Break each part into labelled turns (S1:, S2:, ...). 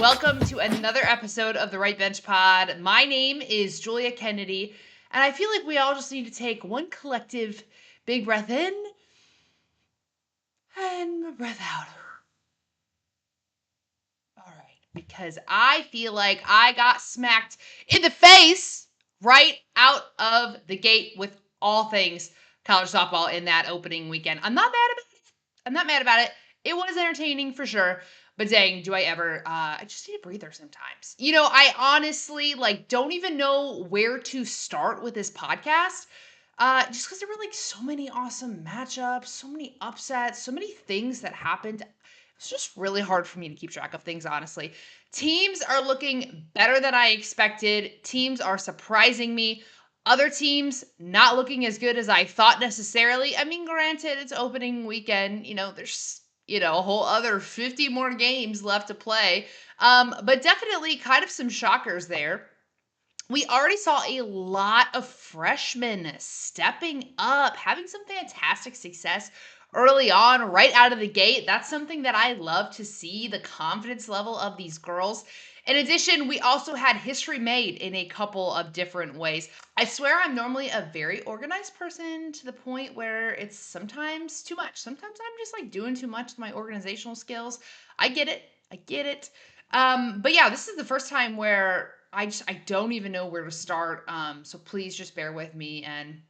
S1: welcome to another episode of the Right Bench Pod. My name is Julia Kennedy, and I feel like we all just need to take one collective big breath in and a breath out. All right, because I feel like I got smacked in the face right out of the gate with all things college softball in that opening weekend. I'm not mad about it. It was entertaining for sure. But dang, do I ever, I just need a breather sometimes. I honestly, don't even know where to start with this podcast. Just because there were, so many awesome matchups, so many upsets, so many things that happened. It's just really hard for me to keep track of things, honestly. Teams are looking better than I expected. Teams are surprising me. Other teams not looking as good as I thought necessarily. I mean, granted, it's opening weekend. There's a whole other 50 more games left to play. But definitely kind of some shockers there. We already saw a lot of freshmen stepping up, having some fantastic success early on, right out of the gate. That's something that I love to see, the confidence level of these girls. In addition, we also had history made in a couple of different ways. I swear I'm normally a very organized person to the point where it's sometimes too much. Sometimes I'm just doing too much with my organizational skills. I get it. But yeah, this is the first time where I don't even know where to start. So please just bear with me and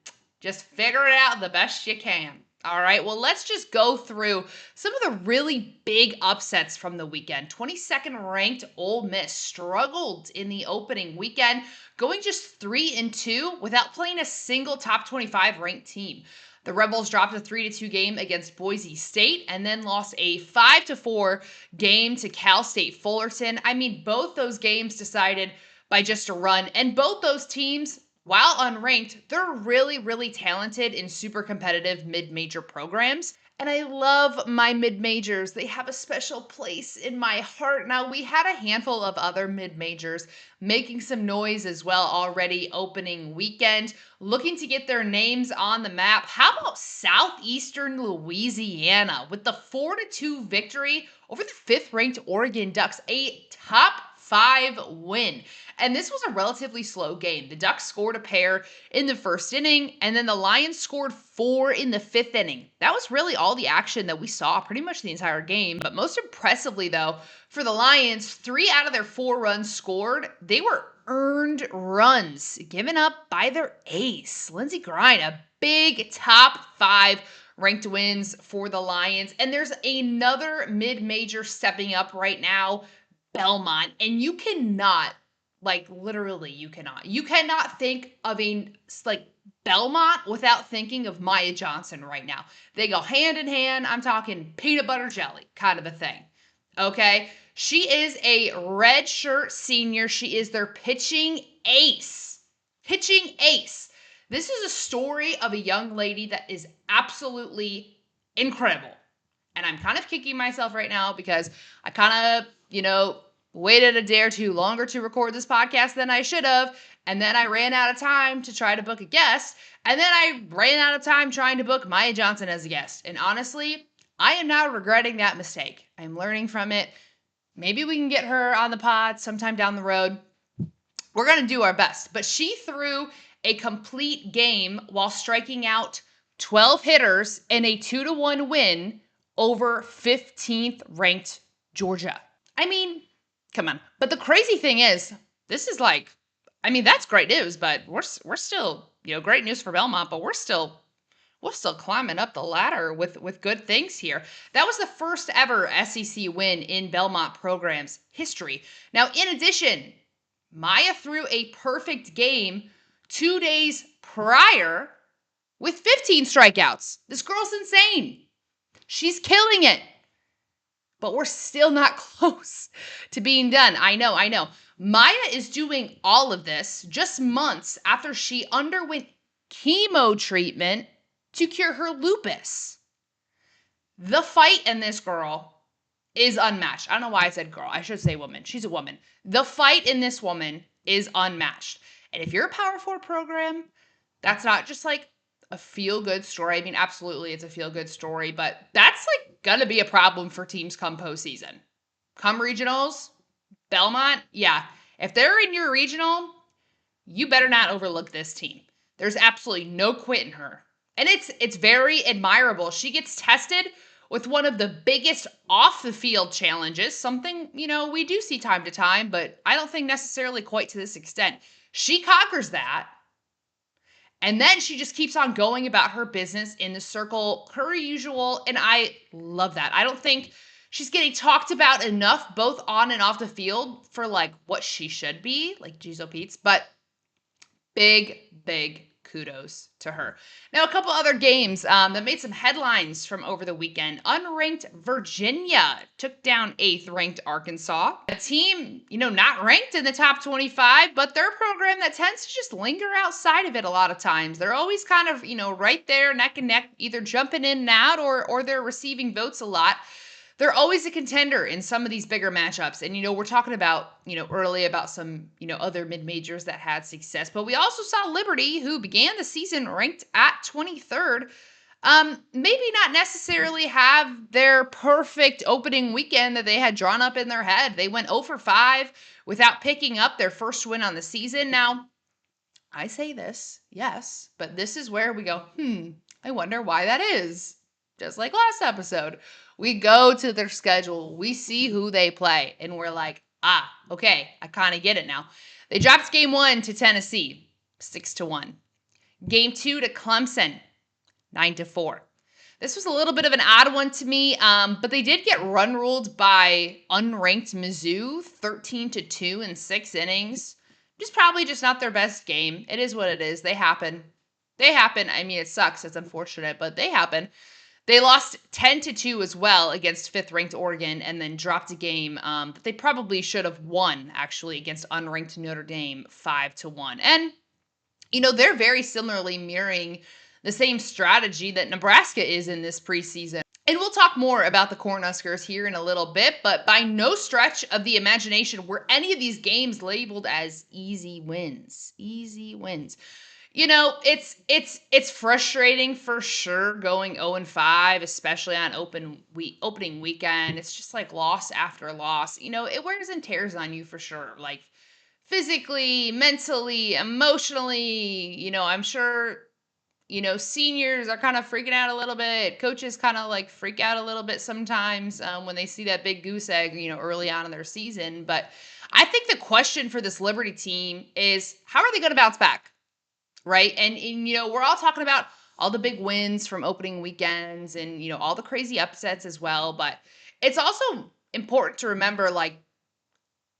S1: just figure it out the best you can. All right, well, let's just go through some of the really big upsets from the weekend. 22nd ranked Ole Miss struggled in the opening weekend, going just 3-2 without playing a single top 25 ranked team. The Rebels dropped a 3-2 game against Boise State and then lost a 5-4 game to Cal State Fullerton. I mean, both those games decided by just a run, and both those teams, while unranked, they're really, really talented in super competitive mid-major programs. And I love my mid-majors. They have a special place in my heart. Now, we had a handful of other mid-majors making some noise as well already opening weekend, looking to get their names on the map. How about Southeastern Louisiana with the 4-2 victory over the 5th-ranked Oregon Ducks, a top 5 win. And this was a relatively slow game. The Ducks scored a pair in the first inning, and then the Lions scored 4 in the 5th inning. That was really all the action that we saw pretty much the entire game. But most impressively, though, for the Lions, 3 out of their 4 runs scored, they were earned runs given up by their ace, Lindsey Grine, a big top 5 ranked wins for the Lions. And there's another mid-major stepping up right now, Belmont, and you cannot, literally you cannot think of a Belmont without thinking of Maya Johnson right now. They go hand in hand. I'm talking peanut butter jelly kind of a thing. Okay, she is a redshirt senior. She is their pitching ace. This is a story of a young lady that is absolutely incredible. And I'm kind of kicking myself right now because I kind of, waited a day or two longer to record this podcast than I should have. And then I ran out of time to try to book a guest. And then I ran out of time trying to book Maya Johnson as a guest. And honestly, I am now regretting that mistake. I'm learning from it. Maybe we can get her on the pod sometime down the road. We're going to do our best. But she threw a complete game while striking out 12 hitters in a 2-1 win over 15th ranked Georgia. I mean, come on. But the crazy thing is, this is that's great news, but we're still, great news for Belmont, but we're still climbing up the ladder with good things here. That was the first ever SEC win in Belmont program's history. Now, in addition, Maya threw a perfect game 2 days prior with 15 strikeouts. This girl's insane. She's killing it. But we're still not close to being done. I know. Maya is doing all of this just months after she underwent chemo treatment to cure her lupus. The fight in this girl is unmatched. I don't know why I said girl. I should say woman. She's a woman. The fight in this woman is unmatched. And if you're a Power 4 program, that's not just a feel-good story. I mean, absolutely, it's a feel-good story, but that's gonna be a problem for teams come postseason. Come regionals, Belmont, yeah. If they're in your regional, you better not overlook this team. There's absolutely no quitting her. And it's very admirable. She gets tested with one of the biggest off the field challenges, something, we do see time to time, but I don't think necessarily quite to this extent. She conquers that. And then she just keeps on going about her business in the circle, her usual. And I love that. I don't think she's getting talked about enough, both on and off the field, for like what she should be, like Jizo Pete's. But big kudos to her. Now, a couple other games that made some headlines from over the weekend. Unranked Virginia took down 8th ranked Arkansas. A team, not ranked in the top 25, but they're a program that tends to just linger outside of it a lot of times. They're always kind of, right there neck and neck, either jumping in and out or they're receiving votes a lot. They're always a contender in some of these bigger matchups. And, we're talking about, early about some, other mid-majors that had success. But we also saw Liberty, who began the season ranked at 23rd, maybe not necessarily have their perfect opening weekend that they had drawn up in their head. They went 0 for 5 without picking up their first win on the season. Now, I say this, yes, but this is where we go, I wonder why that is. Just like last episode. We go to their schedule, we see who they play, and we're like, okay, I kind of get it now. They dropped game 1 to Tennessee, 6-1. Game 2 to Clemson, 9-4. This was a little bit of an odd one to me, but they did get run ruled by unranked Mizzou, 13-2 in 6 innings. Just probably just not their best game. It is what it is. They happen. I mean, it sucks. It's unfortunate, but they happen. They lost 10-2 as well against 5th ranked Oregon, and then dropped a game that they probably should have won, actually, against unranked Notre Dame, 5-1. And, they're very similarly mirroring the same strategy that Nebraska is in this preseason. And we'll talk more about the Cornhuskers here in a little bit, but by no stretch of the imagination were any of these games labeled as easy wins. Easy wins. It's frustrating for sure going 0-5, especially on opening weekend. It's just like loss after loss. It wears and tears on you for sure. Like physically, mentally, emotionally. I'm sure, seniors are kind of freaking out a little bit. Coaches kind of like freak out a little bit sometimes when they see that big goose egg, early on in their season. But I think the question for this Liberty team is, how are they going to bounce back? Right. And, we're all talking about all the big wins from opening weekends and, all the crazy upsets as well. But it's also important to remember, like,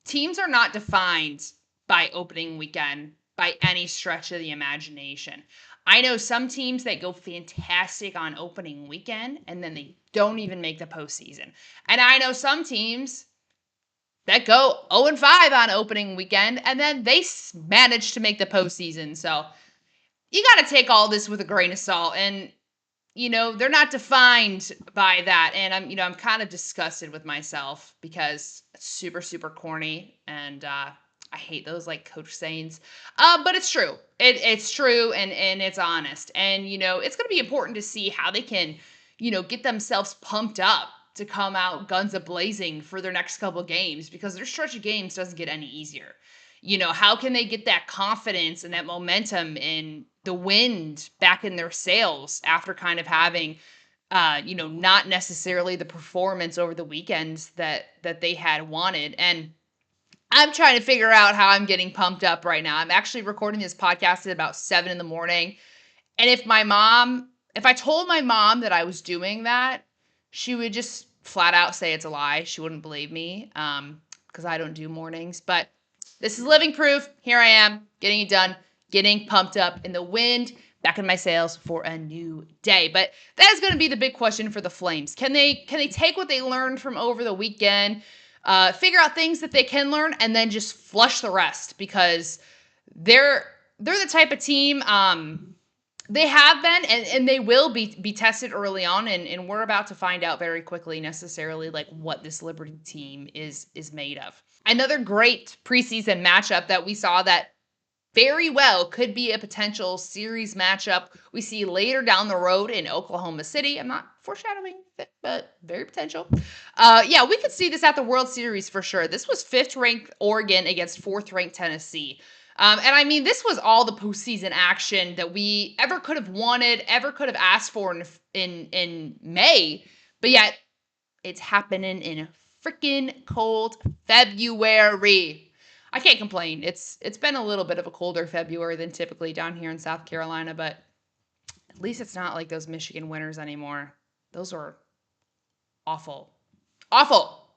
S1: teams are not defined by opening weekend by any stretch of the imagination. I know some teams that go fantastic on opening weekend and then they don't even make the postseason. And I know some teams that go 0-5 on opening weekend and then they manage to make the postseason. So you got to take all this with a grain of salt, and they're not defined by that. And I'm kind of disgusted with myself because it's super, super corny, and I hate those like coach sayings. But it's true. It's true, and it's honest. And it's going to be important to see how they can, get themselves pumped up to come out guns a-blazing for their next couple games, because their stretch of games doesn't get any easier. How can they get that confidence and that momentum and the wind back in their sails after kind of having, not necessarily the performance over the weekends that they had wanted. And I'm trying to figure out how I'm getting pumped up right now. I'm actually recording this podcast at about 7 a.m. And if I told my mom that I was doing that, she would just flat out say it's a lie. She wouldn't believe me because I don't do mornings. But this is living proof. Here I am, getting it done, getting pumped up in the wind, back in my sails for a new day. But that is going to be the big question for the Flames. Can they take what they learned from over the weekend, figure out things that they can learn, and then just flush the rest? Because they're the type of team, they have been, and they will be tested early on, and we're about to find out very quickly necessarily like what this Liberty team is made of. Another great preseason matchup that we saw that very well could be a potential series matchup we see later down the road in Oklahoma City. I'm not foreshadowing it, but very potential. Yeah, we could see this at the World Series for sure. This was 5th ranked Oregon against 4th ranked Tennessee. And I mean, this was all the postseason action that we ever could have wanted, ever could have asked for in May. But yet, it's happening in freaking cold February. I can't complain. It's been a little bit of a colder February than typically down here in South Carolina, but at least it's not like those Michigan winters anymore. Those are awful. Awful.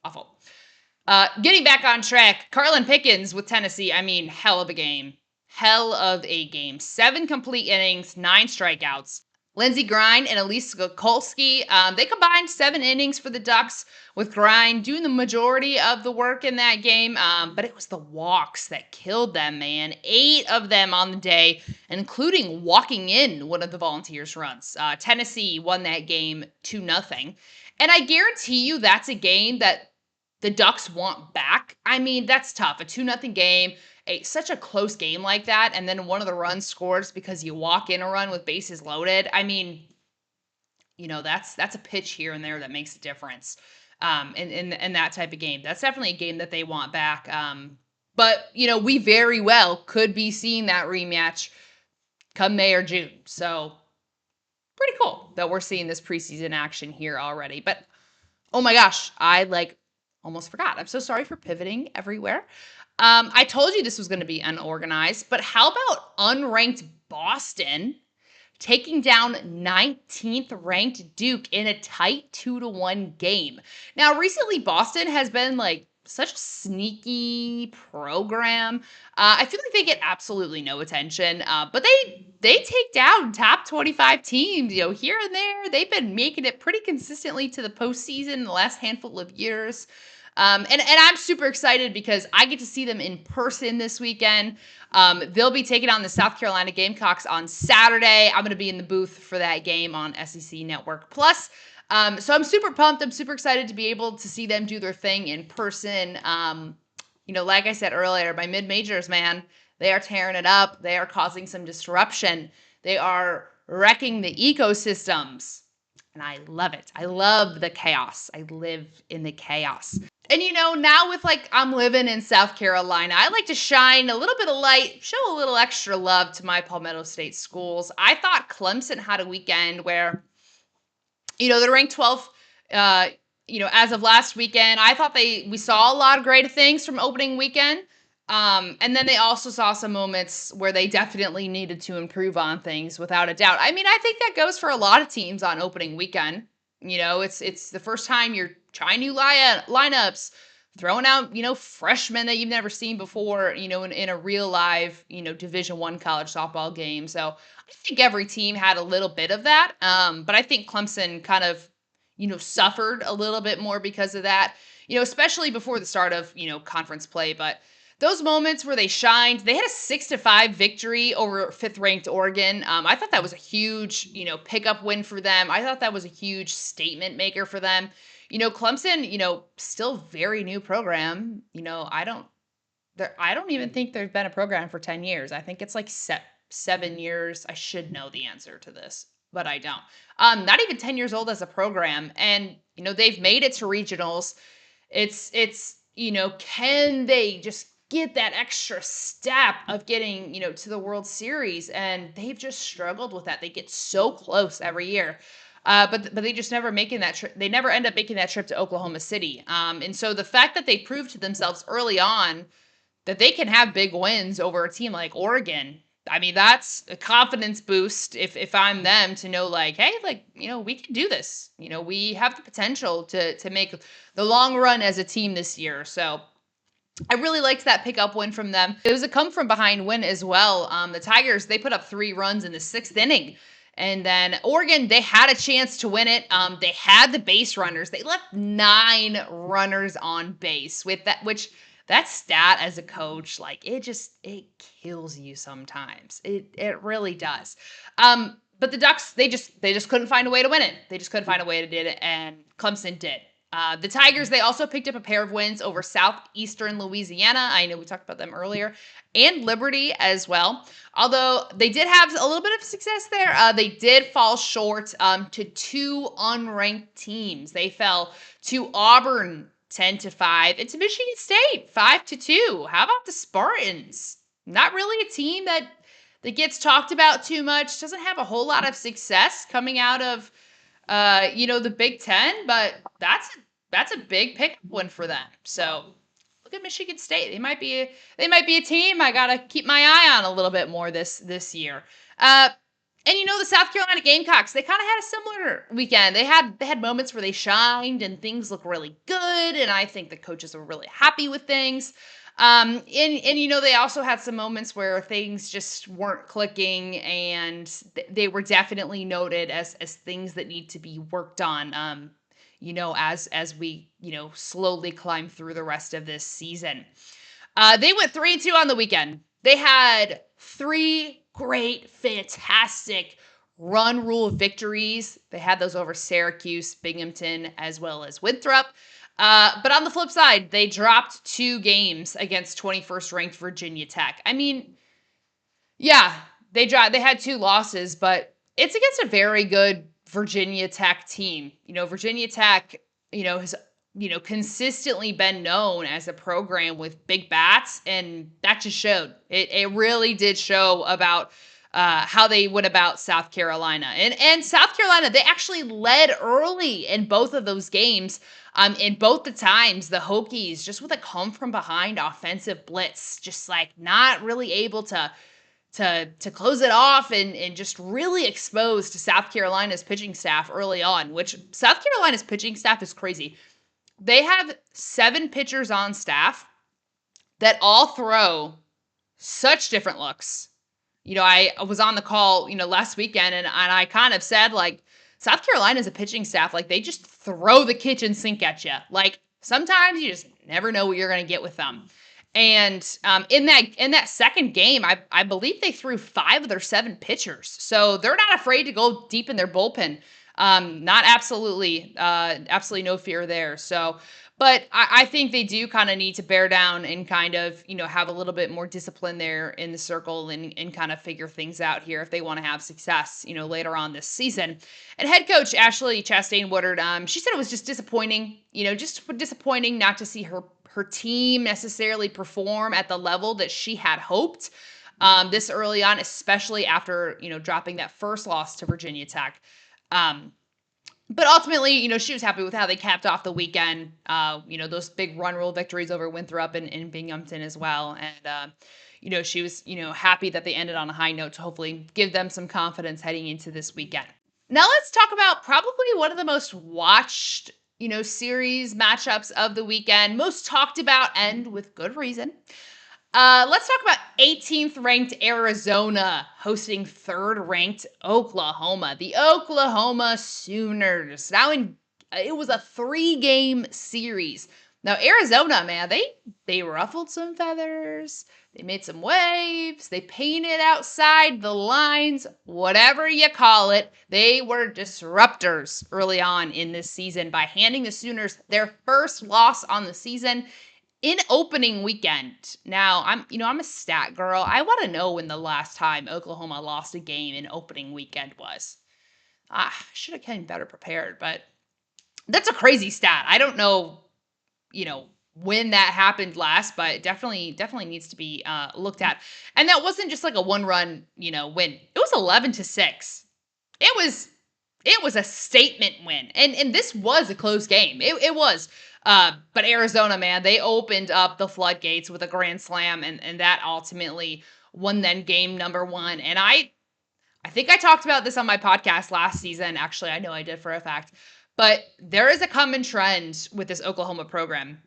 S1: Awful. Getting back on track, Carlin Pickens with Tennessee. I mean, hell of a game. Hell of a game. 7 complete innings, 9 strikeouts. Lindsey Grine and Elise Skokolski, they combined 7 innings for the Ducks, with Grine doing the majority of the work in that game. But it was the walks that killed them, man. 8 of them on the day, including walking in one of the Volunteers' runs. Tennessee won that game 2-0. And I guarantee you that's a game that the Ducks want back. I mean, that's tough. A 2-0 game, such a close game like that, and then one of the runs scores because you walk in a run with bases loaded. I mean, that's a pitch here and there that makes a difference in that type of game. That's definitely a game that they want back. But, we very well could be seeing that rematch come May or June. So pretty cool that we're seeing this preseason action here already. But, oh my gosh, I almost forgot. I'm so sorry for pivoting everywhere. I told you this was going to be unorganized, but how about unranked Boston taking down 19th ranked Duke in a tight 2-1 game? Now, recently Boston has been such a sneaky program. I feel like they get absolutely no attention, but they take down top 25 teams, here and there. They've been making it pretty consistently to the postseason in the last handful of years. And I'm super excited because I get to see them in person this weekend. They'll be taking on the South Carolina Gamecocks on Saturday. I'm going to be in the booth for that game on SEC Network Plus. So I'm super pumped. I'm super excited to be able to see them do their thing in person. Like I said earlier, my mid-majors, man, they are tearing it up. They are causing some disruption. They are wrecking the ecosystems. And I love it. I love the chaos. I live in the chaos. And now with I'm living in South Carolina, I like to shine a little bit of light, show a little extra love to my Palmetto State schools. I thought Clemson had a weekend where, they're ranked 12th, as of last weekend. I thought we saw a lot of great things from opening weekend. And then they also saw some moments where they definitely needed to improve on things without a doubt. I mean, I think that goes for a lot of teams on opening weekend. It's the first time you're trying new lineups, throwing out, freshmen that you've never seen before, in a real live, Division I college softball game. So I think every team had a little bit of that. But I think Clemson kind of, suffered a little bit more because of that, especially before the start of, conference play. But those moments where they shined, they had a 6-5 victory over 5th ranked Oregon. I thought that was a huge, pickup win for them. I thought that was a huge statement maker for them. Clemson, still very new program. I don't even think they've been a program for 10 years. I think it's 7 years. I should know the answer to this, but I don't. Not even 10 years old as a program. And, they've made it to regionals. It's can they just get that extra step of getting, to the World Series? And they've just struggled with that. They get so close every year. But they just never making that trip. They never end up making that trip to Oklahoma City. And so the fact that they proved to themselves early on that they can have big wins over a team like Oregon, I mean, that's a confidence boost if I'm them to know hey, we can do this. We have the potential to make the long run as a team this year. So I really liked that pickup win from them. It was a come from behind win as well. The Tigers, they put up 3 runs in the 6th inning. And then Oregon, they had a chance to win it. They had the base runners. They left 9 runners on base with that, which that stat as a coach, it kills you sometimes. It really does. But the Ducks, they just couldn't find a way to win it. They just couldn't find a way to do it, and Clemson did. The Tigers, they also picked up a pair of wins over Southeastern Louisiana. I know we talked about them earlier, and Liberty as well. Although they did have a little bit of success there, they did fall short to two unranked teams. They fell to Auburn 10-5, and to Michigan State 5-2. How about the Spartans? Not really a team that gets talked about too much. Doesn't have a whole lot of success coming out of the Big Ten, but that's a big pickup one for them. So look at Michigan State. They might be a team I gotta keep my eye on a little bit more this year. And the South Carolina Gamecocks, they kind of had a similar weekend. They had moments where they shined and things looked really good, and I think the coaches were really happy with things. They also had some moments where things just weren't clicking, and they were definitely noted as things that need to be worked on. As we slowly climb through the rest of this season. They went 3-2 on the weekend. They had 3 great, fantastic run rule victories. They had those over Syracuse, Binghamton, as well as Winthrop. But on the flip side, they dropped 2 games against 21st ranked Virginia Tech. I mean, yeah, they had 2 losses, but it's against a very good Virginia Tech team. Virginia Tech, has, consistently been known as a program with big bats, and that just showed. It really did show about how they went about South Carolina. And South Carolina, they actually led early in both of those games. In both the times, the Hokies, just with a come from behind offensive blitz, just like not really able to close it off and just really exposed to South Carolina's pitching staff early on, which South Carolina's pitching staff is crazy. They have 7 pitchers on staff that all throw such different looks. I was on the call, last weekend, and I kind of said, like, South Carolina's a pitching staff, like, they just throw the kitchen sink at you. Like, sometimes you just never know what you're going to get with them. And in that second game, I believe they threw 5 of their 7 pitchers. So they're not afraid to go deep in their bullpen. Not absolutely no fear there. So, but I think they do kind of need to bear down and kind of, have a little bit more discipline there in the circle and kind of figure things out here if they want to have success, later on this season. And head coach Ashley Chastain Woodard, she said it was just disappointing, just disappointing not to see her team necessarily perform at the level that she had hoped this early on, especially after, dropping that first loss to Virginia Tech. But ultimately, she was happy with how they capped off the weekend. Those big run rule victories over Winthrop and Binghamton as well. And, she was, happy that they ended on a high note to hopefully give them some confidence heading into this weekend. Now let's talk about probably one of the most watched, series matchups of the weekend, most talked about, and with good reason. Let's talk about 18th ranked Arizona hosting 3rd ranked Oklahoma. The Oklahoma Sooners. It was a 3-game series. Now Arizona, man, they ruffled some feathers. They made some waves. They painted outside the lines, whatever you call it. They were disruptors early on in this season by handing the Sooners their first loss on the season in opening weekend. Now, I'm a stat girl. I want to know when the last time Oklahoma lost a game in opening weekend was. I should have came better prepared, but that's a crazy stat. I don't know, when that happened last, but it definitely needs to be looked at. And that wasn't just like a 1-run, win. It was 11-6. It was a statement win. And this was a close game. It was. But Arizona, man, they opened up the floodgates with a grand slam, and that ultimately won then game number 1. And I think I talked about this on my podcast last season. Actually, I know I did for a fact. But there is a common trend with this Oklahoma program.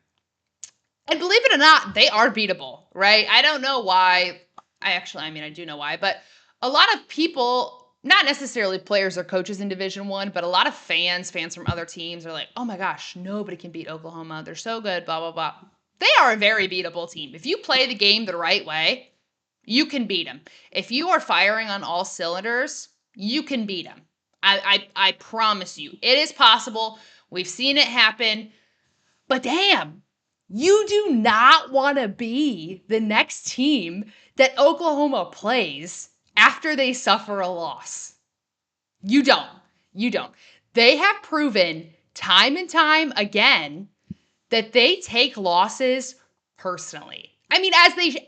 S1: And believe it or not, they are beatable, right? I don't know why. I do know why. But a lot of people, not necessarily players or coaches in Division I, but a lot of fans from other teams are like, oh my gosh, nobody can beat Oklahoma. They're so good, blah, blah, blah. They are a very beatable team. If you play the game the right way, you can beat them. If you are firing on all cylinders, you can beat them. I promise you. It is possible. We've seen it happen. But damn, you do not want to be the next team that Oklahoma plays after they suffer a loss. You don't. You don't. They have proven time and time again that they take losses personally. I mean,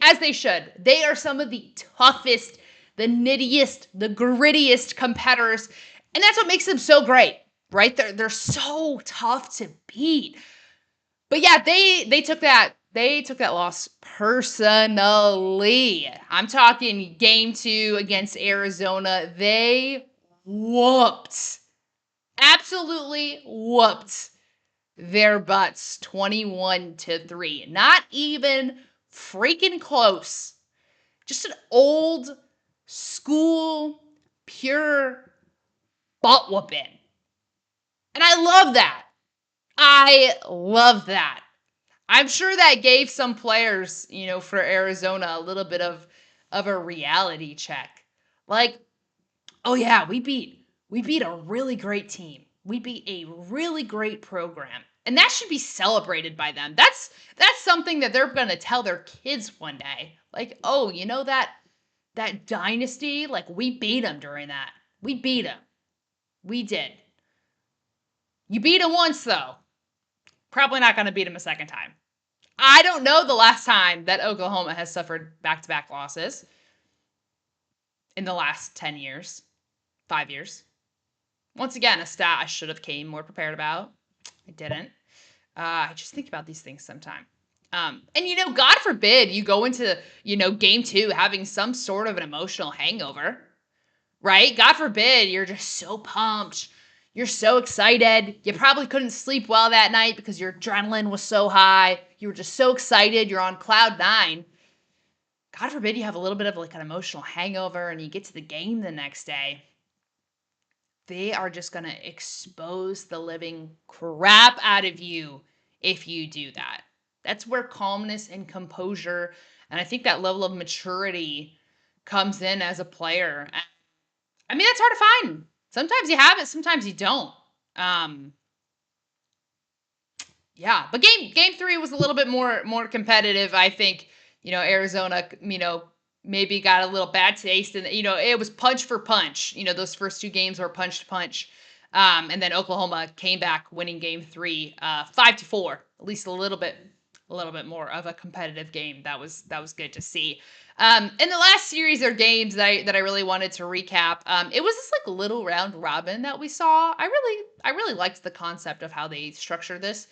S1: as they should. They are some of the toughest, the nittiest, the grittiest competitors, and that's what makes them so great, right? They're so tough to beat. But yeah, they took that loss personally. I'm talking game 2 against Arizona. They absolutely whooped their butts 21-3. Not even freaking close. Just an old school pure butt whooping. And I love that. I love that. I'm sure that gave some players, for Arizona a little bit of a reality check. Like, oh yeah, we beat a really great team. We beat a really great program. And that should be celebrated by them. That's something that they're going to tell their kids one day. Like, oh, that dynasty, like we beat them during that. We beat them. We did. You beat them once though. Probably not going to beat them a second time. I don't know the last time that Oklahoma has suffered back-to-back losses in the last 10 years, 5 years. Once again, a stat I should have came more prepared about. I didn't. I just think about these things sometime. And God forbid you go into, game 2 having some sort of an emotional hangover, right? God forbid you're just so pumped. You're so excited. You probably couldn't sleep well that night because your adrenaline was so high. You were just so excited. You're on cloud 9. God forbid you have a little bit of like an emotional hangover and you get to the game the next day. They are just going to expose the living crap out of you if you do that. That's where calmness and composure, and I think that level of maturity comes in as a player. I mean, that's hard to find. Sometimes you have it, sometimes you don't. Yeah, but game 3 was a little bit more competitive. I think, Arizona, maybe got a little bad taste, and it was punch for punch. Those first 2 games were punch to punch, and then Oklahoma came back, winning game 3, 5-4. At least a little bit more of a competitive game. That was good to see. In the last series or games that I really wanted to recap, it was this like little round robin that we saw. I really liked the concept of how they structured this.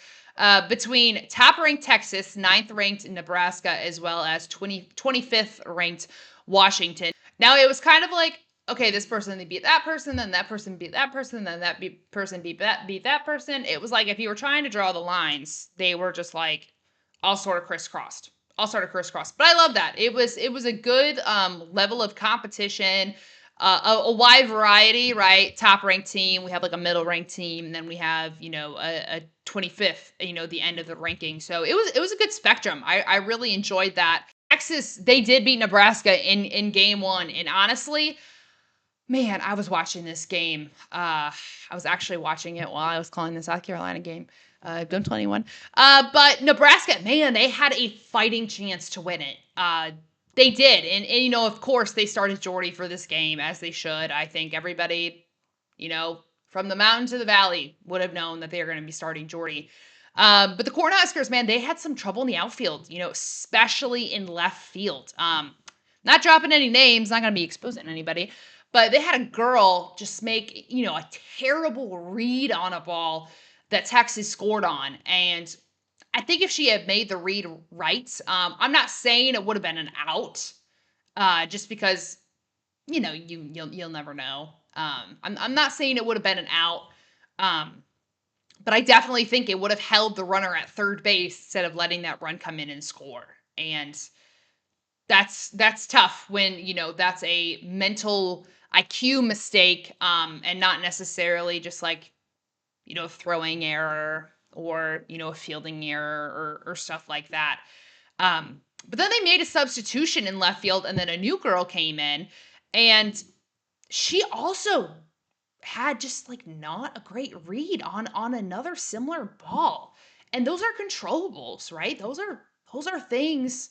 S1: Between top-ranked Texas, 9th ranked Nebraska, as well as 25th ranked Washington. Now, it was kind of like, okay, this person, they beat that person, then that person beat that person, then that person beat that person. It was like if you were trying to draw the lines, they were just like all sort of crisscrossed. But I love that. It was a good level of competition. A wide variety, right? Top ranked team. We have like a middle ranked team, and then we have a 25th. The end of the ranking. So it was a good spectrum. I really enjoyed that. Texas, they did beat Nebraska in game 1, and honestly, man, I was watching this game. I was actually watching it while I was calling the South Carolina game. Game 21. But Nebraska, man, they had a fighting chance to win it. They did. And of course, they started Jordy for this game, as they should. I think everybody, from the mountain to the valley would have known that they were going to be starting Jordy. But the Cornhuskers, man, they had some trouble in the outfield, especially in left field. Not dropping any names, not going to be exposing anybody. But they had a girl just make, a terrible read on a ball that Texas scored on. And I think if she had made the read right, I'm not saying it would have been an out, just because, you'll never know. I'm not saying it would have been an out, but I definitely think it would have held the runner at third base instead of letting that run come in and score. And that's tough when, that's a mental IQ mistake, and not necessarily just like, throwing error or, a fielding error or stuff like that. But then they made a substitution in left field, and then a new girl came in, and she also had just like not a great read on another similar ball. And those are controllables, right? Those are things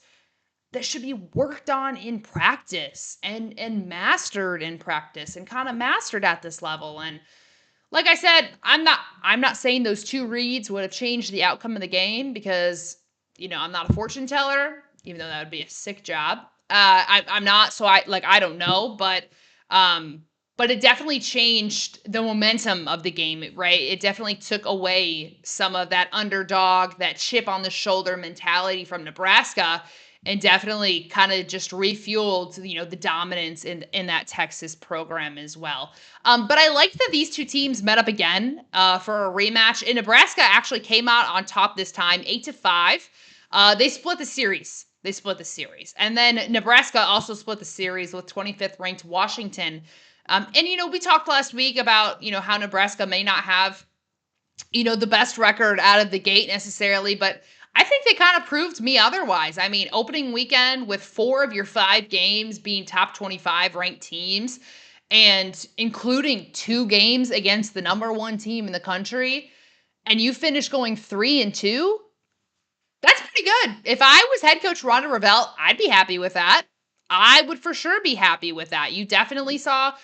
S1: that should be worked on in practice and mastered in practice and kind of mastered at this level. And like I said, I'm not saying those two reads would have changed the outcome of the game because, I'm not a fortune teller, even though that would be a sick job. I'm not, so I don't know, but it definitely changed the momentum of the game, right? It definitely took away some of that underdog, that chip on the shoulder mentality from Nebraska, and definitely kind of just refueled, the dominance in that Texas program as well. But I like that these two teams met up again for a rematch. And Nebraska actually came out on top this time, 8-5. They split the series. And then Nebraska also split the series with 25th ranked Washington. And we talked last week about, how Nebraska may not have, the best record out of the gate necessarily, but I think they kind of proved me otherwise. I mean, opening weekend with 4 of your 5 games being top 25 ranked teams, and including 2 games against the number 1 team in the country, and you finish going 3-2, that's pretty good. If I was head coach Ronda Revelle, I'd be happy with that. I would for sure be happy with that. You definitely saw,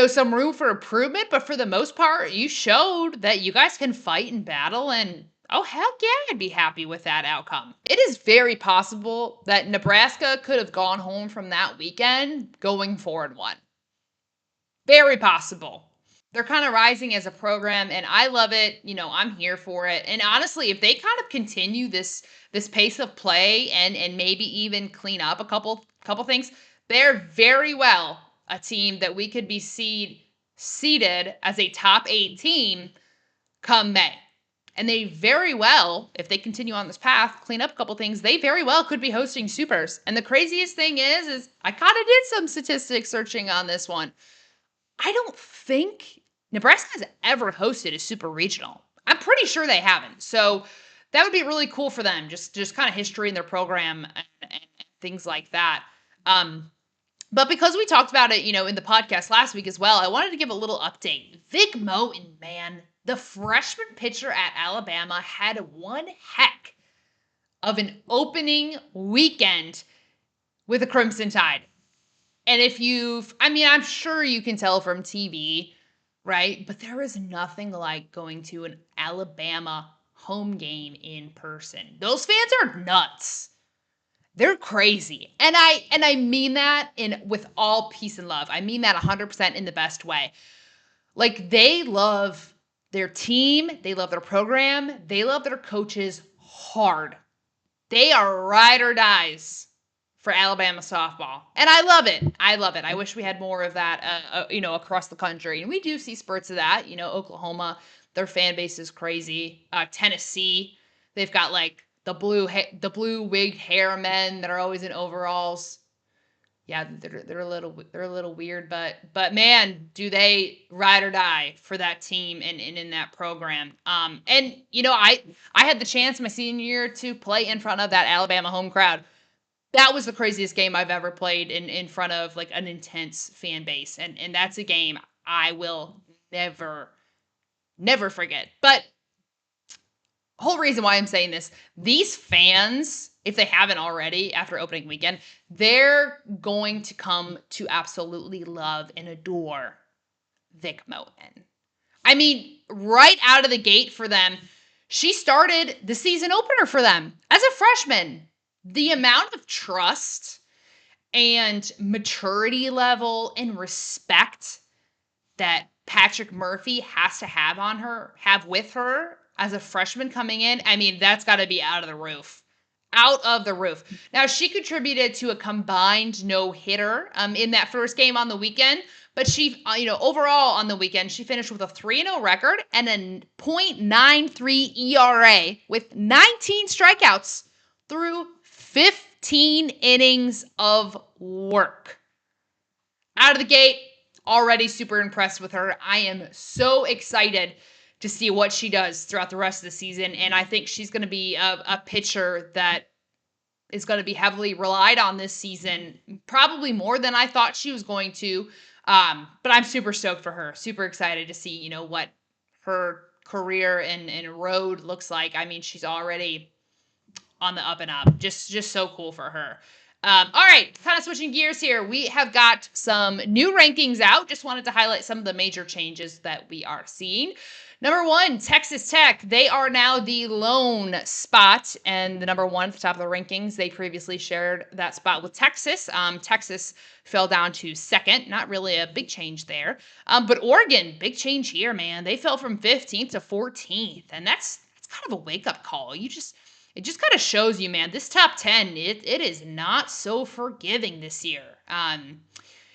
S1: some room for improvement, but for the most part, you showed that you guys can fight and battle, and oh, heck yeah, I'd be happy with that outcome. It is very possible that Nebraska could have gone home from that weekend going 4-1. Very possible. They're kind of rising as a program, and I love it. I'm here for it. And honestly, if they kind of continue this pace of play and maybe even clean up a couple things, they're very well a team that we could be seeded as a top 8 team come May. And they very well, if they continue on this path, clean up a couple things, they very well could be hosting supers. And the craziest thing is I kind of did some statistics searching on this one. I don't think Nebraska has ever hosted a super regional. I'm pretty sure they haven't. So that would be really cool for them. Just kind of history in their program and things like that. But because we talked about it, in the podcast last week as well, I wanted to give a little update. Vic Moten, man, the freshman pitcher at Alabama, had one heck of an opening weekend with the Crimson Tide. And I'm sure you can tell from TV, right? But there is nothing like going to an Alabama home game in person. Those fans are nuts. They're crazy. And I mean that with all peace and love. I mean that 100% in the best way. Like, they love their team, they love their program, they love their coaches hard. They are ride or dies for Alabama softball. And I love it. I wish we had more of that, across the country. And we do see spurts of that. Oklahoma, their fan base is crazy. Tennessee, they've got like the blue wig hair men that are always in overalls. Yeah, they're a little weird, but man, do they ride or die for that team and in that program. And I had the chance my senior year to play in front of that Alabama home crowd. That was the craziest game I've ever played in front of like an intense fan base. And that's a game I will never forget. But whole reason why I'm saying this, these fans, if they haven't already after opening weekend, they're going to come to absolutely love and adore Vic Moten. I mean, right out of the gate for them, she started the season opener for them as a freshman. The amount of trust and maturity level and respect that Patrick Murphy has to have with her as a freshman coming in, I mean, that's got to be out of the roof. Out of the roof. Now, she contributed to a combined no-hitter in that first game on the weekend, but she, overall on the weekend, she finished with a 3-0 record and a .93 ERA with 19 strikeouts through 15 innings of work. Out of the gate, already super impressed with her. I am so excited to see what she does throughout the rest of the season. And I think she's going to be a pitcher that is going to be heavily relied on this season, probably more than I thought she was going to. But I'm super stoked for her. Super excited to see, what her career and road looks like. I mean, she's already on the up and up. Just so cool for her. All right, kind of switching gears here. We have got some new rankings out. Just wanted to highlight some of the major changes that we are seeing. Number 1, Texas Tech. They are now the lone spot and the number 1 at the top of the rankings. They previously shared that spot with Texas. Texas fell down to 2nd. Not really a big change there. But Oregon, big change here, man. They fell from 15th to 14th. And that's kind of a wake-up call. It just kind of shows you, man, this top 10, it is not so forgiving this year.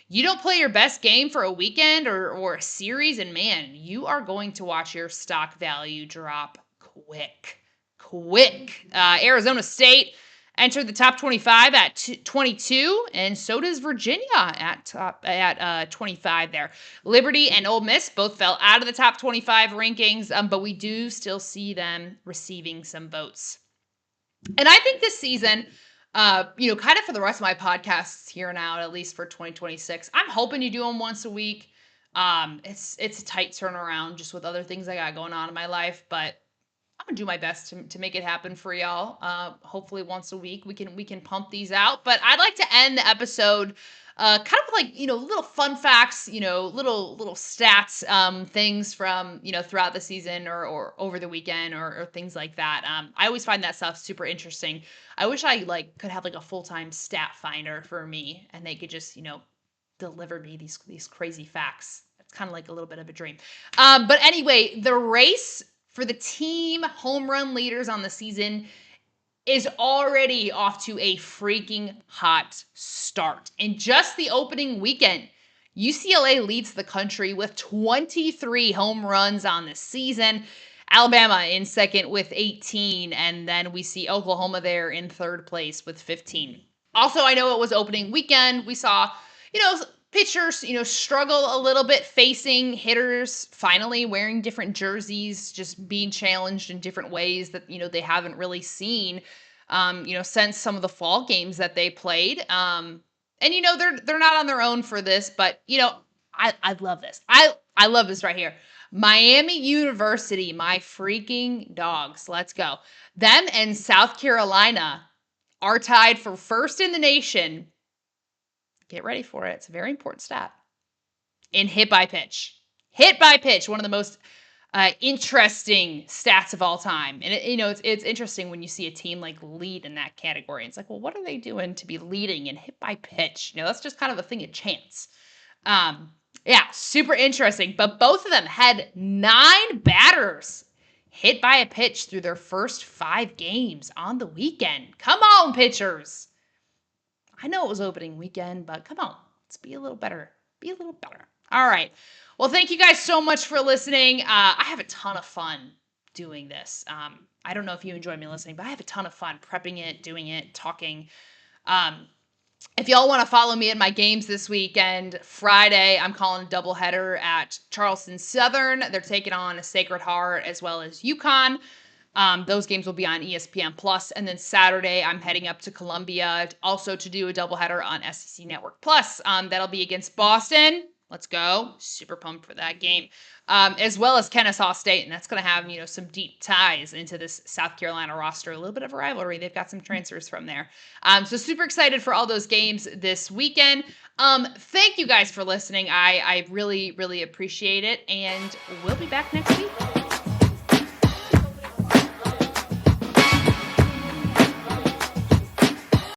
S1: You don't play your best game for a weekend or a series, and man, you are going to watch your stock value drop quick. Arizona State entered the top 25 at 22, and so does Virginia at 25 there. Liberty and Ole Miss both fell out of the top 25 rankings, but we do still see them receiving some votes. And I think this season, kind of for the rest of my podcasts here and out, at least for 2026, I'm hoping you do them once a week. It's a tight turnaround just with other things I got going on in my life, but I'm gonna do my best to make it happen for y'all. Hopefully once a week we can pump these out. But I'd like to end the episode kind of like, little fun facts, little stats, things from, throughout the season or over the weekend or things like that. I always find that stuff super interesting. I wish I could have a full-time stat finder for me and they could just, deliver me these crazy facts. It's kind of like a little bit of a dream. But anyway, the race for the team home run leaders on the season is already off to a freaking hot start. In just the opening weekend, UCLA leads the country with 23 home runs on the season. Alabama in second with 18, and then we see Oklahoma there in third place with 15. Also, I know it was opening weekend. We saw, pitchers, struggle a little bit facing hitters finally wearing different jerseys, just being challenged in different ways that, they haven't really seen, since some of the fall games that they played. And, they're not on their own for this, but, I love this. I love this right here. Miami University, my freaking dogs. Let's go. Them and South Carolina are tied for first in the nation. Get ready for it. It's a very important stat. In hit by pitch. Hit by pitch, one of the most interesting stats of all time. And, it's interesting when you see a team lead in that category. It's well, what are they doing to be leading in hit by pitch? That's just kind of a thing of chance. Yeah, super interesting. But both of them had 9 batters hit by a pitch through their first 5 games on the weekend. Come on, pitchers. I know it was opening weekend, but come on, let's be a little better. All right. Well, thank you guys so much for listening. I have a ton of fun doing this. I don't know if you enjoy me listening, but I have a ton of fun prepping it, doing it, talking. If y'all want to follow me in my games this weekend, Friday, I'm calling a doubleheader at Charleston Southern. They're taking on Sacred Heart as well as UConn. Those games will be on ESPN Plus, and then Saturday I'm heading up to Columbia also to do a doubleheader on SEC Network Plus. That'll be against Boston. Let's go! Super pumped for that game, as well as Kennesaw State, and that's going to have some deep ties into this South Carolina roster. A little bit of a rivalry. They've got some transfers from there, so super excited for all those games this weekend. Thank you guys for listening. I really appreciate it, and we'll be back next week.